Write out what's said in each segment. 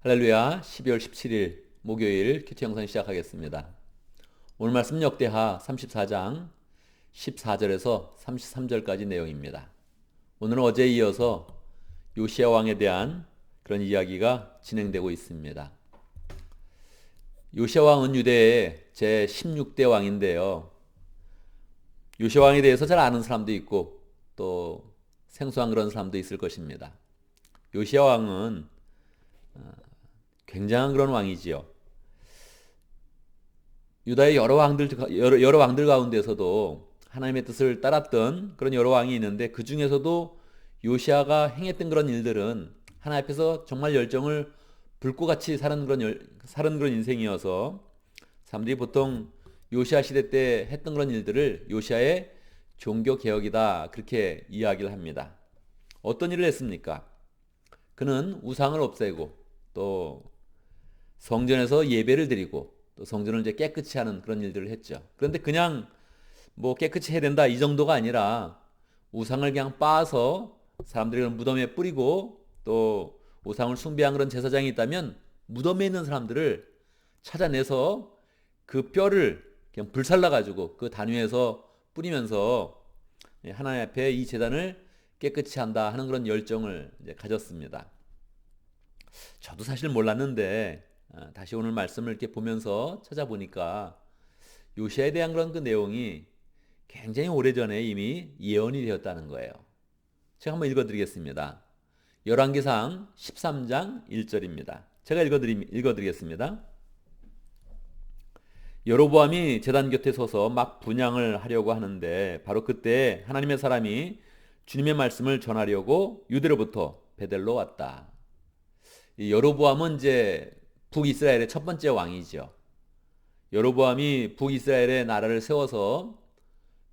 할렐루야. 12월 17일 목요일 큐티 영상 시작하겠습니다. 오늘 말씀 역대하 34장 14절에서 33절까지 내용입니다. 오늘은 어제에 이어서 요시야 왕에 대한 그런 이야기가 진행되고 있습니다. 요시야 왕은 유대의 제16대 왕인데요. 요시야 왕에 대해서 잘 아는 사람도 있고 또 생소한 그런 사람도 있을 것입니다. 요시야 왕은 굉장한 그런 왕이지요. 유다의 여러 왕들 가운데서도 하나님의 뜻을 따랐던 그런 여러 왕이 있는데 그 중에서도 요시야가 행했던 그런 일들은 하나님 앞에서 정말 열정을 불꽃같이 사는 그런 인생이어서 사람들이 보통 요시야 시대 때 했던 그런 일들을 요시야의 종교 개혁이다 그렇게 이야기를 합니다. 어떤 일을 했습니까? 그는 우상을 없애고 또 성전에서 예배를 드리고 또 성전을 이제 깨끗이 하는 그런 일들을 했죠. 그런데 그냥 뭐 깨끗이 해야 된다 이 정도가 아니라 우상을 그냥 빻아서 사람들이 무덤에 뿌리고 또 우상을 숭배한 그런 제사장이 있다면 무덤에 있는 사람들을 찾아내서 그 뼈를 그냥 불살라 가지고 그 단위에서 뿌리면서 하나님 앞에 이 제단을 깨끗이 한다 하는 그런 열정을 이제 가졌습니다. 저도 사실 몰랐는데 다시 오늘 말씀을 이렇게 보면서 찾아보니까 요시야에 대한 그런 그 내용이 굉장히 오래전에 이미 예언이 되었다는 거예요. 제가 한번 읽어드리겠습니다. 열왕기상 13장 1절입니다. 제가 읽어드리겠습니다. 여로보암이 제단 곁에 서서 막 분향을 하려고 하는데 바로 그때 하나님의 사람이 주님의 말씀을 전하려고 유대로부터 베델로 왔다. 이 여로보암은 이제 북이스라엘의 첫 번째 왕이죠. 여로보암이 북이스라엘의 나라를 세워서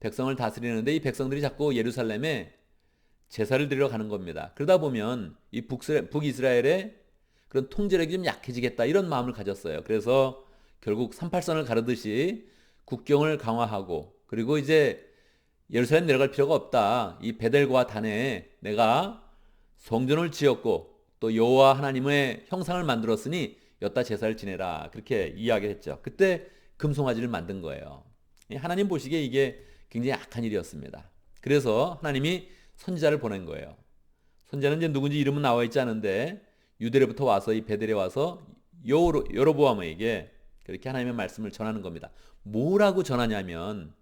백성을 다스리는데 이 백성들이 자꾸 예루살렘에 제사를 드리러 가는 겁니다. 그러다 보면 이 북이스라엘의 그런 통제력이 좀 약해지겠다 이런 마음을 가졌어요. 그래서 결국 38선을 가르듯이 국경을 강화하고 그리고 이제 예루살렘 내려갈 필요가 없다. 이 베델과 단에 내가 성전을 지었고 또 여호와 하나님의 형상을 만들었으니 여기다 제사를 지내라 그렇게 이야기했죠. 그때 금송아지를 만든 거예요. 하나님 보시기에 이게 굉장히 악한 일이었습니다. 그래서 하나님이 선지자를 보낸 거예요. 선지자는 이제 누군지 이름은 나와 있지 않은데 유대로부터 와서 이 베델에 와서 여로보암에게 그렇게 하나님의 말씀을 전하는 겁니다. 뭐라고 전하냐면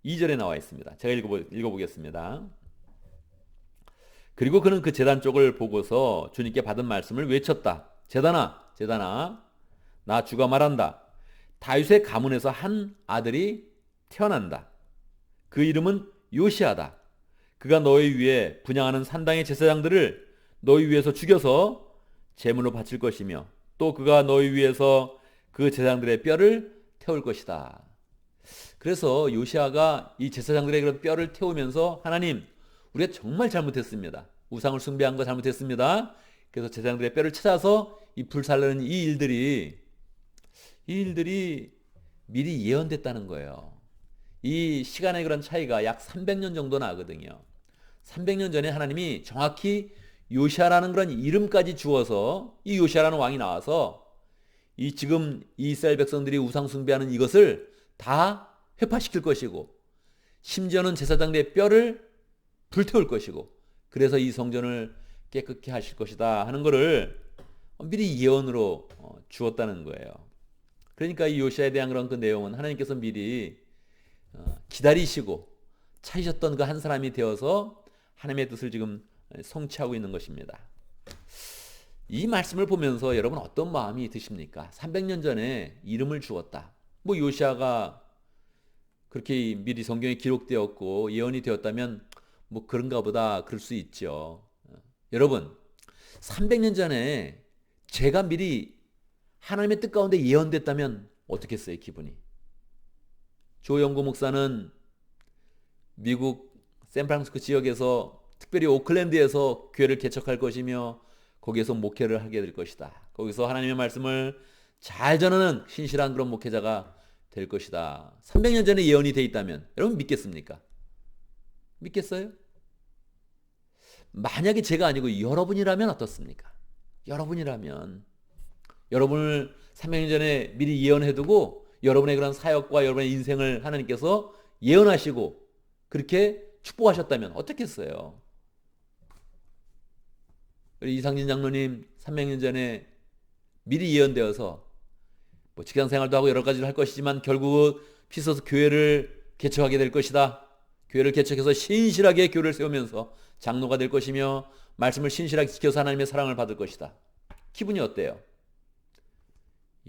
2절에 나와 있습니다. 제가 읽어보겠습니다. 그리고 그는 그 제단 쪽을 보고서 주님께 받은 말씀을 외쳤다. 제단아, 나 주가 말한다. 다윗의 가문에서 한 아들이 태어난다. 그 이름은 요시야다. 그가 너희 위에 분향하는 산당의 제사장들을 너희 위에서 죽여서 제물로 바칠 것이며 또 그가 너희 위에서 그 제사장들의 뼈를 태울 것이다. 그래서 요시야가 이 제사장들의 그런 뼈를 태우면서 하나님, 우리가 정말 잘못했습니다. 우상을 숭배한 거 잘못했습니다. 그래서 제사장들의 뼈를 찾아서 이 불살르는 이 일들이 미리 예언됐다는 거예요. 이 시간의 그런 차이가 약 300년 정도 나거든요. 300년 전에 하나님이 정확히 요시야라는 그런 이름까지 주어서 이 요시야라는 왕이 나와서 이 지금 이스라엘 백성들이 우상 숭배하는 이것을 다 회파시킬 것이고 심지어는 제사장들의 뼈를 불태울 것이고 그래서 이 성전을 깨끗게 하실 것이다 하는 것을 미리 예언으로 주었다는 거예요. 그러니까 이 요시야에 대한 그런 그 내용은 하나님께서 미리 기다리시고 찾으셨던 그 한 사람이 되어서 하나님의 뜻을 지금 성취하고 있는 것입니다. 이 말씀을 보면서 여러분 어떤 마음이 드십니까? 300년 전에 이름을 주었다. 뭐 요시야가 그렇게 미리 성경에 기록되었고 예언이 되었다면 뭐 그런가 보다 그럴 수 있죠. 여러분 300년 전에 제가 미리 하나님의 뜻 가운데 예언됐다면 어떻겠어요 기분이? 조영구 목사는 미국 샌프란시스코 지역에서 특별히 오클랜드에서 교회를 개척할 것이며 거기에서 목회를 하게 될 것이다. 거기서 하나님의 말씀을 잘 전하는 신실한 그런 목회자가 될 것이다. 300년 전에 예언이 돼 있다면 여러분 믿겠습니까? 믿겠어요? 만약에 제가 아니고 여러분이라면 어떻습니까? 여러분이라면 여러분을 300년 전에 미리 예언해두고 여러분의 그런 사역과 여러분의 인생을 하나님께서 예언하시고 그렇게 축복하셨다면 어떻겠어요? 우리 이상진 장로님 300년 전에 미리 예언되어서 뭐 직장 생활도 하고 여러 가지를 할 것이지만 결국 피서서 교회를 개척하게 될 것이다. 교회를 개척해서 신실하게 교회를 세우면서 장로가 될 것이며 말씀을 신실하게 지켜서 하나님의 사랑을 받을 것이다. 기분이 어때요?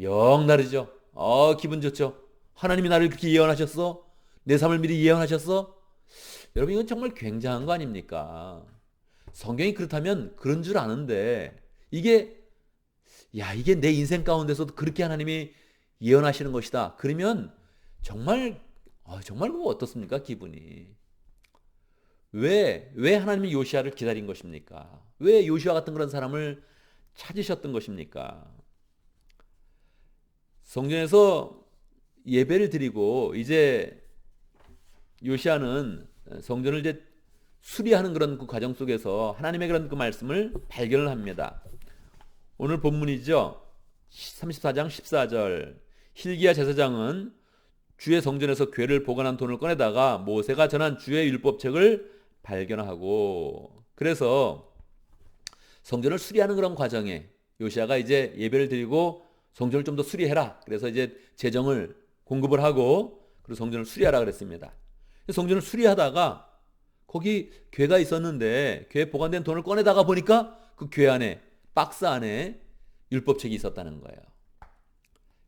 영 다르죠. 기분 좋죠. 하나님이 나를 그렇게 예언하셨어? 내 삶을 미리 예언하셨어? 여러분 이건 정말 굉장한 거 아닙니까? 성경이 그렇다면 그런 줄 아는데 이게 내 인생 가운데서도 그렇게 하나님이 예언하시는 것이다. 그러면 정말 그거 어떻습니까? 기분이. 왜 하나님이 요시아를 기다린 것입니까? 왜 요시아 같은 그런 사람을 찾으셨던 것입니까? 성전에서 예배를 드리고 이제 요시아는 성전을 이제 수리하는 그런 그 과정 속에서 하나님의 그런 그 말씀을 발견을 합니다. 오늘 본문이죠. 34장 14절. hil기야 제사장은 주의 성전에서 궤를 보관한 돈을 꺼내다가 모세가 전한 주의 율법책을 발견하고, 그래서 성전을 수리하는 그런 과정에 요시아가 이제 예배를 드리고 성전을 좀 더 수리해라. 그래서 이제 재정을 공급을 하고 그리고 성전을 수리하라 그랬습니다. 성전을 수리하다가 거기 궤가 있었는데 궤에 보관된 돈을 꺼내다가 보니까 그 궤 안에, 박스 안에 율법책이 있었다는 거예요.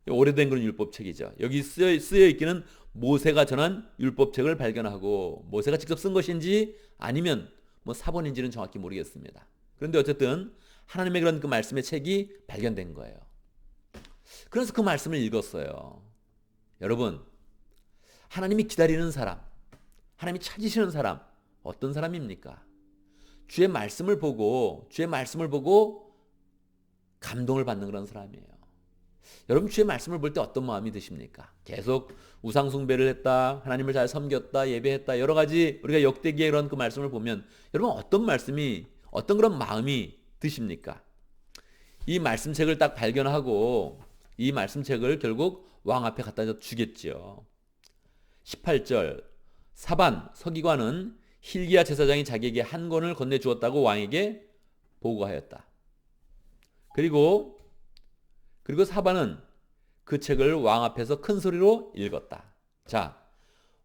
오래된 그런 율법책이죠. 여기 쓰여 있기는 모세가 전한 율법책을 발견하고, 모세가 직접 쓴 것인지 아니면 뭐 사본인지는 정확히 모르겠습니다. 그런데 어쨌든 하나님의 그런 그 말씀의 책이 발견된 거예요. 그래서 그 말씀을 읽었어요. 여러분, 하나님이 기다리는 사람, 하나님이 찾으시는 사람 어떤 사람입니까? 주의 말씀을 보고 감동을 받는 그런 사람이에요. 여러분, 주의 말씀을 볼 때 어떤 마음이 드십니까? 계속 우상 숭배를 했다, 하나님을 잘 섬겼다, 예배했다, 여러 가지 우리가 역대기의 그런 그 말씀을 보면 여러분 어떤 그런 마음이 드십니까? 이 말씀책을 딱 발견하고 이 말씀책을 결국 왕 앞에 갖다 주겠죠. 18절. 사반 서기관은 hil기야 제사장이 자기에게 한 권을 건네주었다고 왕에게 보고하였다. 그리고 사반은 그 책을 왕 앞에서 큰 소리로 읽었다. 자,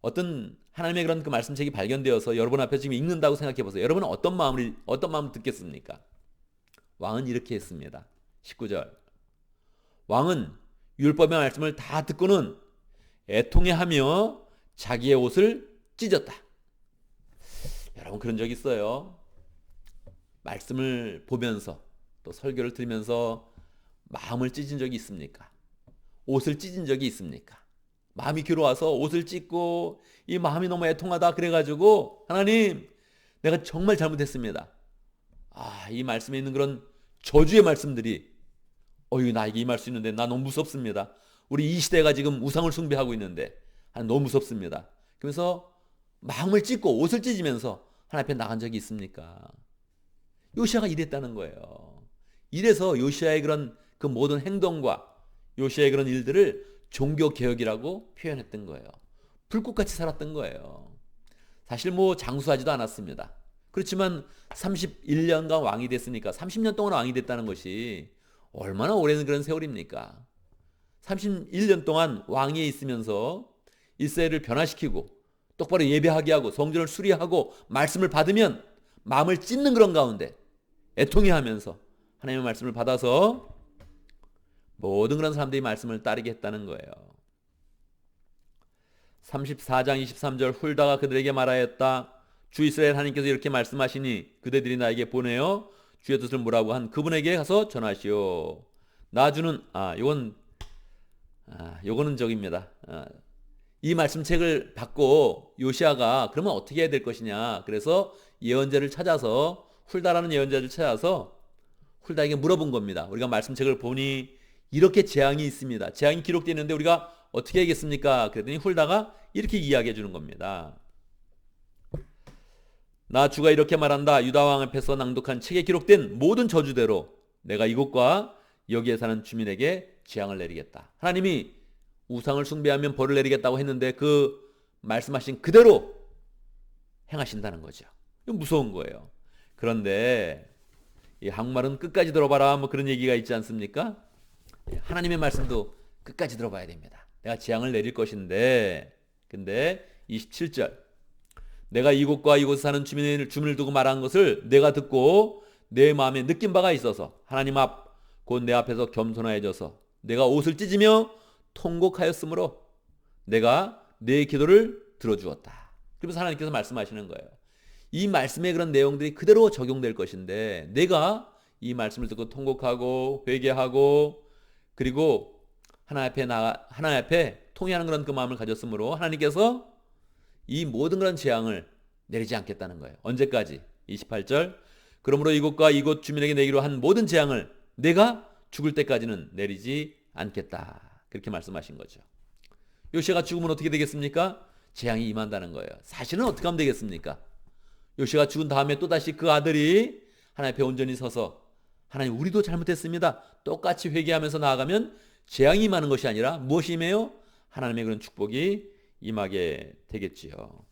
어떤 하나님의 그런 그 말씀책이 발견되어서 여러분 앞에 지금 읽는다고 생각해 보세요. 여러분은 어떤 마음을 듣겠습니까? 왕은 이렇게 했습니다. 19절. 왕은 율법의 말씀을 다 듣고는 애통해하며 자기의 옷을 찢었다. 여러분 그런 적 있어요? 말씀을 보면서 또 설교를 들으면서 마음을 찢은 적이 있습니까? 옷을 찢은 적이 있습니까? 마음이 괴로워서 옷을 찢고 이 마음이 너무 애통하다 그래가지고 하나님 내가 정말 잘못했습니다. 이 말씀에 있는 그런 저주의 말씀들이 나에게 임할 수 있는데 나 너무 무섭습니다. 우리 이 시대가 지금 우상을 숭배하고 있는데 너무 무섭습니다. 그러면서 마음을 찢고 옷을 찢으면서 하나님 앞에 나간 적이 있습니까? 요시아가 이랬다는 거예요. 이래서 요시아의 그런 그 모든 행동과 요시아의 그런 일들을 종교개혁이라고 표현했던 거예요. 불꽃같이 살았던 거예요. 사실 뭐 장수하지도 않았습니다. 그렇지만 31년간 왕이 됐으니까 30년 동안 왕이 됐다는 것이 얼마나 오랜 그런 세월입니까? 31년 동안 왕위에 있으면서 이스라엘을 변화시키고 똑바로 예배하게 하고 성전을 수리하고 말씀을 받으면 마음을 찢는 그런 가운데 애통해하면서 하나님의 말씀을 받아서 모든 그런 사람들이 말씀을 따르게 했다는 거예요. 34장 23절. 훌다가 그들에게 말하였다. 주 이스라엘 하나님께서 이렇게 말씀하시니 그대들이 나에게 보내어 주의 뜻을 뭐라고 한 그분에게 가서 전하시오. 나주는 요거는 적입니다. 이 말씀책을 받고 요시아가 그러면 어떻게 해야 될 것이냐. 그래서 예언자를 찾아서 훌다라는 예언자를 찾아서 훌다에게 물어본 겁니다. 우리가 말씀책을 보니 이렇게 재앙이 있습니다. 재앙이 기록되어 있는데 우리가 어떻게 하겠습니까? 그랬더니 훌다가 이렇게 이야기해 주는 겁니다. 나 주가 이렇게 말한다. 유다 왕 앞에서 낭독한 책에 기록된 모든 저주대로 내가 이곳과 여기에 사는 주민에게 재앙을 내리겠다. 하나님이 우상을 숭배하면 벌을 내리겠다고 했는데 그 말씀하신 그대로 행하신다는 거죠. 이건 무서운 거예요. 그런데 이 한국말은 끝까지 들어봐라 뭐 그런 얘기가 있지 않습니까? 하나님의 말씀도 끝까지 들어봐야 됩니다. 내가 재앙을 내릴 것인데, 근데 27절 내가 이곳과 이곳에 사는 주민을 두고 말한 것을 내가 듣고 내 마음에 느낀 바가 있어서 하나님 앞 곧 내 앞에서 겸손하여져서 내가 옷을 찢으며 통곡하였으므로 내가 내 기도를 들어주었다. 그러면서 하나님께서 말씀하시는 거예요. 이 말씀의 그런 내용들이 그대로 적용될 것인데 내가 이 말씀을 듣고 통곡하고 회개하고 그리고 하나님 앞에 통회하는 그런 그 마음을 가졌으므로 하나님께서 이 모든 그런 재앙을 내리지 않겠다는 거예요. 언제까지? 28절 그러므로 이곳과 이곳 주민에게 내기로 한 모든 재앙을 내가 죽을 때까지는 내리지 않겠다. 그렇게 말씀하신 거죠. 요시아가 죽으면 어떻게 되겠습니까? 재앙이 임한다는 거예요. 사실은 어떻게 하면 되겠습니까? 요시아가 죽은 다음에 또다시 그 아들이 하나님 앞에 온전히 서서 하나님 우리도 잘못했습니다. 똑같이 회개하면서 나아가면 재앙이 임하는 것이 아니라 무엇이 임해요? 하나님의 그런 축복이 임하게 되겠지요.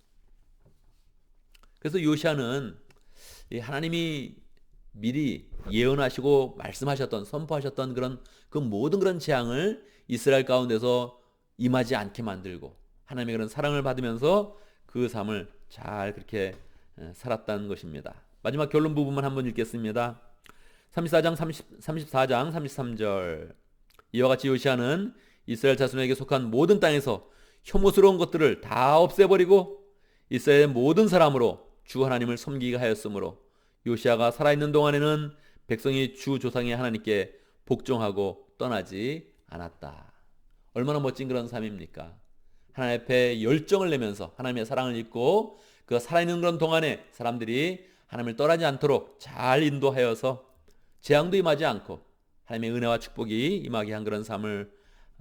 그래서 요시아는 하나님이 미리 예언하시고 말씀하셨던 선포하셨던 그런 그 모든 그런 재앙을 이스라엘 가운데서 임하지 않게 만들고 하나님의 그런 사랑을 받으면서 그 삶을 잘 그렇게 살았다는 것입니다. 마지막 결론 부분만 한번 읽겠습니다. 34장 33절 이와 같이 요시아는 이스라엘 자손에게 속한 모든 땅에서 혐오스러운 것들을 다 없애버리고 이스라엘의 모든 사람으로 주 하나님을 섬기게 하였으므로 요시아가 살아있는 동안에는 백성이 주 조상의 하나님께 복종하고 떠나지 않았다. 얼마나 멋진 그런 삶입니까? 하나님 앞에 열정을 내면서 하나님의 사랑을 잊고 그 살아있는 그런 동안에 사람들이 하나님을 떠나지 않도록 잘 인도하여서 재앙도 임하지 않고 하나님의 은혜와 축복이 임하게 한 그런 삶을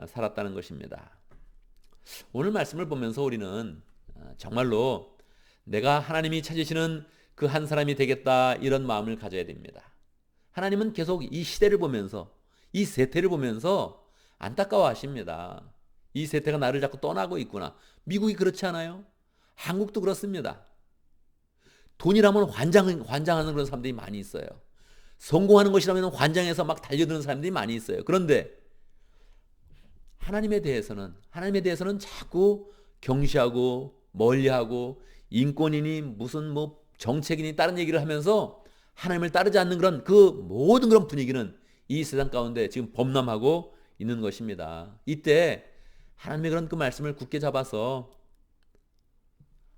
살았다는 것입니다. 오늘 말씀을 보면서 우리는 정말로 내가 하나님이 찾으시는 그 한 사람이 되겠다 이런 마음을 가져야 됩니다. 하나님은 계속 이 시대를 보면서 이 세태를 보면서 안타까워하십니다. 이 세태가 나를 자꾸 떠나고 있구나. 미국이 그렇지 않아요? 한국도 그렇습니다. 돈이라면 환장하는 그런 사람들이 많이 있어요. 성공하는 것이라면 환장해서 막 달려드는 사람들이 많이 있어요. 그런데 하나님에 대해서는 자꾸 경시하고 멀리하고 인권이니 무슨 뭐 정책이니 다른 얘기를 하면서 하나님을 따르지 않는 그런 그 모든 그런 분위기는 이 세상 가운데 지금 범람하고 있는 것입니다. 이때 하나님의 그런 그 말씀을 굳게 잡아서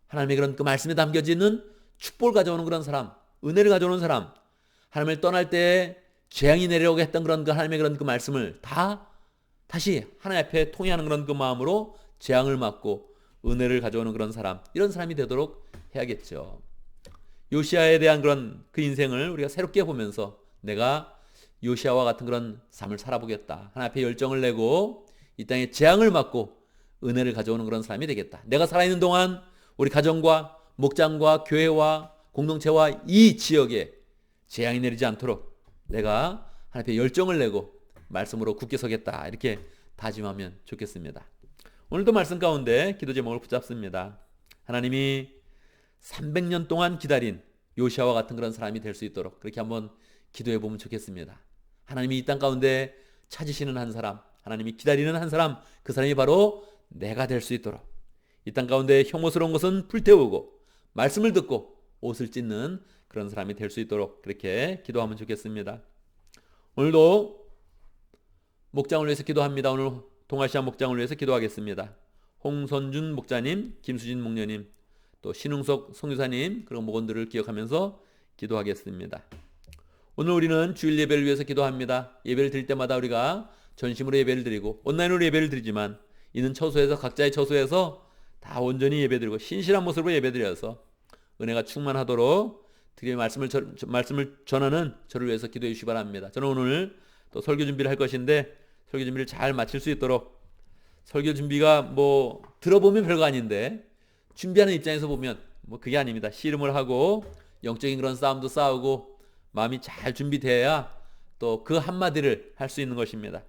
하나님의 그런 그 말씀에 담겨져 있는 축복을 가져오는 그런 사람, 은혜를 가져오는 사람, 하나님을 떠날 때 재앙이 내려오게 했던 그런 그 하나님의 그런 그 말씀을 다시 하나님 앞에 통회하는 그런 그 마음으로 재앙을 막고 은혜를 가져오는 그런 사람, 이런 사람이 되도록 해야겠죠. 요시아에 대한 그런 그 인생을 우리가 새롭게 보면서 내가 요시아와 같은 그런 삶을 살아보겠다. 하나님 앞에 열정을 내고 이 땅에 재앙을 막고 은혜를 가져오는 그런 사람이 되겠다. 내가 살아있는 동안 우리 가정과 목장과 교회와 공동체와 이 지역에 재앙이 내리지 않도록 내가 하나님 앞에 열정을 내고 말씀으로 굳게 서겠다. 이렇게 다짐하면 좋겠습니다. 오늘도 말씀 가운데 기도 제목을 붙잡습니다. 하나님이 300년 동안 기다린 요시아와 같은 그런 사람이 될 수 있도록 그렇게 한번 기도해 보면 좋겠습니다. 하나님이 이 땅 가운데 찾으시는 한 사람, 하나님이 기다리는 한 사람, 그 사람이 바로 내가 될 수 있도록 이 땅 가운데 혐오스러운 것은 불태우고 말씀을 듣고 옷을 찢는 그런 사람이 될 수 있도록 그렇게 기도하면 좋겠습니다. 오늘도 목장을 위해서 기도합니다. 오늘 동아시아 목장을 위해서 기도하겠습니다. 홍선준 목자님, 김수진 목녀님, 또 신웅석 성유사님, 그런 목원들을 기억하면서 기도하겠습니다. 오늘 우리는 주일 예배를 위해서 기도합니다. 예배를 드릴 때마다 우리가 전심으로 예배를 드리고 온라인으로 예배를 드리지만 이는 처소에서 각자의 처소에서 다 온전히 예배드리고 신실한 모습으로 예배드려서 은혜가 충만하도록 드리의 말씀을 전하는 저를 위해서 기도해 주시기 바랍니다. 저는 오늘 또 설교 준비를 할 것인데 설교 준비를 잘 마칠 수 있도록, 설교 준비가 뭐 들어보면 별거 아닌데 준비하는 입장에서 보면 뭐 그게 아닙니다. 씨름을 하고 영적인 그런 싸움도 싸우고 마음이 잘 준비돼야 또 그 한마디를 할 수 있는 것입니다.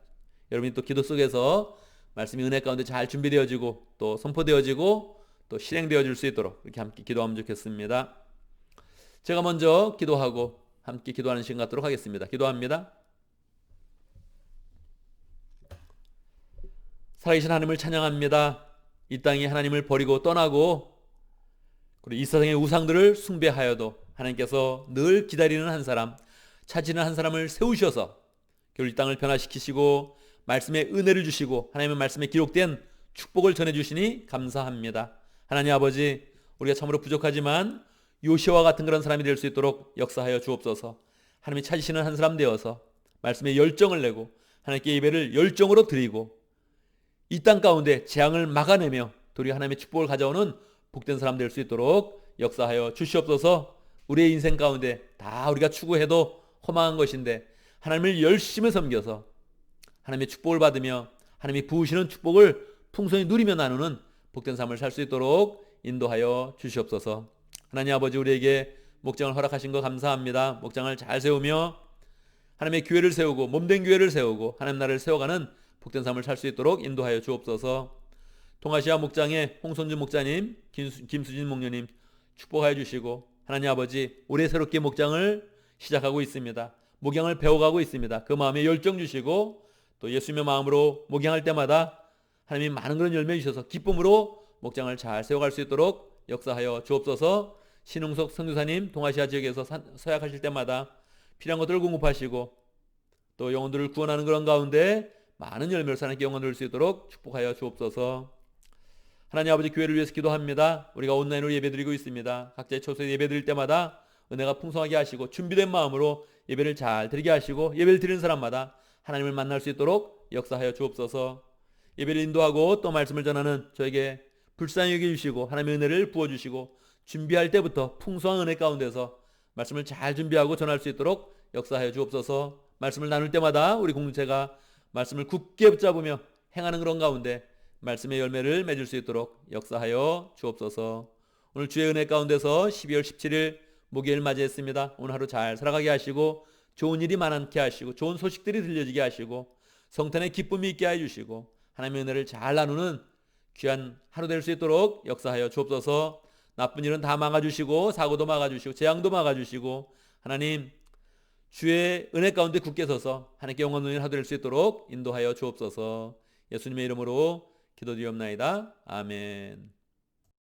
여러분이 또 기도 속에서 말씀이 은혜 가운데 잘 준비되어지고 또 선포되어지고 또 실행되어질 수 있도록 이렇게 함께 기도하면 좋겠습니다. 제가 먼저 기도하고 함께 기도하는 시간 갖도록 하겠습니다. 기도합니다. 살아계신 하나님을 찬양합니다. 이 땅에 하나님을 버리고 떠나고 그리고 이 세상의 우상들을 숭배하여도 하나님께서 늘 기다리는 한 사람, 찾는 한 사람을 세우셔서 결국 이 땅을 변화시키시고 말씀의 은혜를 주시고 하나님의 말씀에 기록된 축복을 전해주시니 감사합니다. 하나님 아버지, 우리가 참으로 부족하지만 요시아와 같은 그런 사람이 될 수 있도록 역사하여 주옵소서. 하나님이 찾으시는 한 사람 되어서 말씀에 열정을 내고 하나님께 예배를 열정으로 드리고 이 땅 가운데 재앙을 막아내며 도리어 하나님의 축복을 가져오는 복된 사람 될 수 있도록 역사하여 주시옵소서. 우리의 인생 가운데 다 우리가 추구해도 허망한 것인데 하나님을 열심히 섬겨서 하나님의 축복을 받으며 하나님이 부으시는 축복을 풍성히 누리며 나누는 복된 삶을 살 수 있도록 인도하여 주시옵소서. 하나님 아버지, 우리에게 목장을 허락하신 것 감사합니다. 목장을 잘 세우며 하나님의 교회를 세우고 몸된 교회를 세우고 하나님 나라를 세워가는 복된 삶을 살 수 있도록 인도하여 주옵소서. 동아시아 목장의 홍선주 목자님, 김수진 목녀님 축복하여 주시고 하나님 아버지, 올해 새롭게 목장을 시작하고 있습니다. 목양을 배워가고 있습니다. 그 마음에 열정 주시고 또 예수님의 마음으로 목양할 때마다 하나님이 많은 그런 열매 주셔서 기쁨으로 목장을 잘 세워갈 수 있도록 역사하여 주옵소서. 신흥석 선교사님 동아시아 지역에서 서약하실 때마다 필요한 것들을 공급하시고 또 영혼들을 구원하는 그런 가운데 많은 열매를 하나님께 영광 돌릴 수 있도록 축복하여 주옵소서. 하나님 아버지, 교회를 위해서 기도합니다. 우리가 온라인으로 예배드리고 있습니다. 각자의 처소에 예배드릴 때마다 은혜가 풍성하게 하시고 준비된 마음으로 예배를 잘 드리게 하시고 예배를 드리는 사람마다 하나님을 만날 수 있도록 역사하여 주옵소서. 예배를 인도하고 또 말씀을 전하는 저에게 불쌍히 여겨주시고 하나님의 은혜를 부어주시고 준비할 때부터 풍성한 은혜 가운데서 말씀을 잘 준비하고 전할 수 있도록 역사하여 주옵소서. 말씀을 나눌 때마다 우리 공동체가 말씀을 굳게 붙잡으며 행하는 그런 가운데 말씀의 열매를 맺을 수 있도록 역사하여 주옵소서. 오늘 주의 은혜 가운데서 12월 17일 목요일 맞이했습니다. 오늘 하루 잘 살아가게 하시고 좋은 일이 많게 하시고 좋은 소식들이 들려지게 하시고 성탄의 기쁨이 있게 해주시고 하나님의 은혜를 잘 나누는 귀한 하루 될 수 있도록 역사하여 주옵소서. 나쁜 일은 다 막아주시고 사고도 막아주시고 재앙도 막아주시고 하나님 주의 은혜 가운데 굳게 서서 하나님께 영광 돌리는 하루 될 수 있도록 인도하여 주옵소서. 예수님의 이름으로 기도드리옵나이다. 아멘.